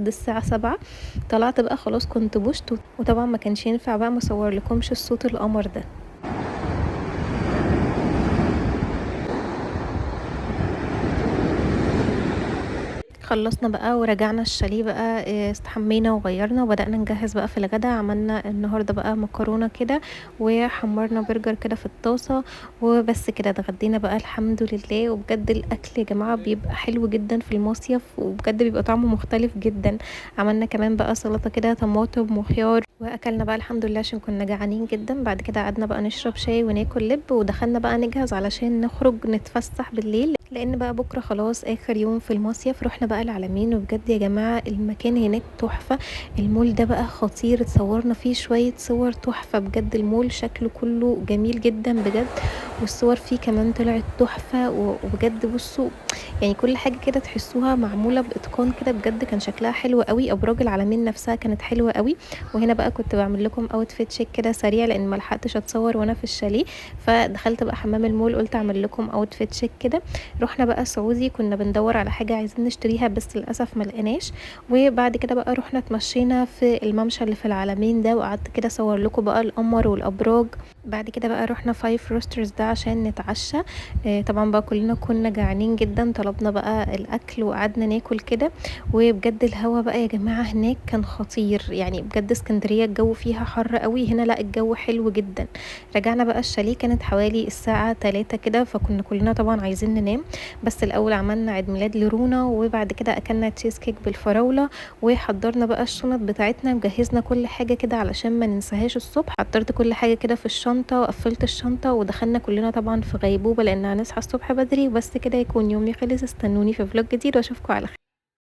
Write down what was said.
الساعة 7 طلعت بقى خلاص كنت بوشت، وطبعا ما كانش ينفع بقى مصور لكمش الصوت القمر ده. خلصنا بقى ورجعنا الشاليه بقى، استحمينا وغيرنا وبدأنا نجهز بقى في الغدا. عملنا النهارده بقى مكرونة كده وحمرنا برجر كده في الطاسة، وبس كده اتغدينا بقى الحمد لله. وبجد الأكل يا جماعة بيبقى حلو جدا في المصيف، وبجد بيبقى طعمه مختلف جدا. عملنا كمان بقى سلطة كده طماطم وخيار، واكلنا بقى الحمد لله عشان كنا جعانين جدا. بعد كده قعدنا بقى نشرب شاي وناكل لب، ودخلنا بقى نجهز علشان نخرج نتفسح بالليل، لان بقى بكره خلاص اخر يوم في المصيف. رحنا بقى العلمين، وبجد يا جماعه المكان هناك تحفه. المول ده بقى خطير، اتصورنا فيه شويه صور تحفه بجد. المول شكله كله جميل جدا بجد، والصور فيه كمان طلعت تحفه. وبجد بصوا يعني كل حاجه كده تحسوها معموله باتقان كده بجد. كان شكلها حلو قوي، ابراج العلمين نفسها كانت حلوه قوي. وهنا بقى كنت بعمل لكم اوتفيت شيك كده سريع، لان ما لحقتش اتصور وانا في الشاليه، فدخلت بقى حمام المول قلت اعمل لكم اوتفيت شيك كده. رحنا بقى سعودي، كنا بندور على حاجه عايزين نشتريها بس للاسف ما لقيناش. وبعد كده بقى رحنا اتمشينا في الممشى اللي في العلمين ده، وقعدت كده اصور لكم بقى القمر والابراج. بعد كده بقى رحنا فايف روسترز ده عشان نتعشى. طبعا بقى كلنا كنا جعانين جدا، طلبنا بقى الاكل وقعدنا ناكل كده. وبجد الهوا بقى يا جماعه هناك كان خطير، يعني بجد اسكندريه الجو فيها حر قوي، هنا لا الجو حلو جدا. رجعنا بقى الشاليه كانت حوالي الساعه 3 كده، فكنا كلنا طبعا عايزين ننام. بس الاول عملنا عيد ميلاد لرونا، وبعد كده اكلنا تشيز كيك بالفراوله، وحضرنا بقى الشنط بتاعتنا وجهزنا كل حاجه كده علشان ما ننساهاش الصبح. حضرت كل حاجه كده في الشنطه وقفلت الشنطه، ودخلنا كلنا طبعا في غيبوبه لان هنصحى الصبح بدري. وبس كده يكون يومي خلص. استنوني في فلوج جديد واشوفكم على خير.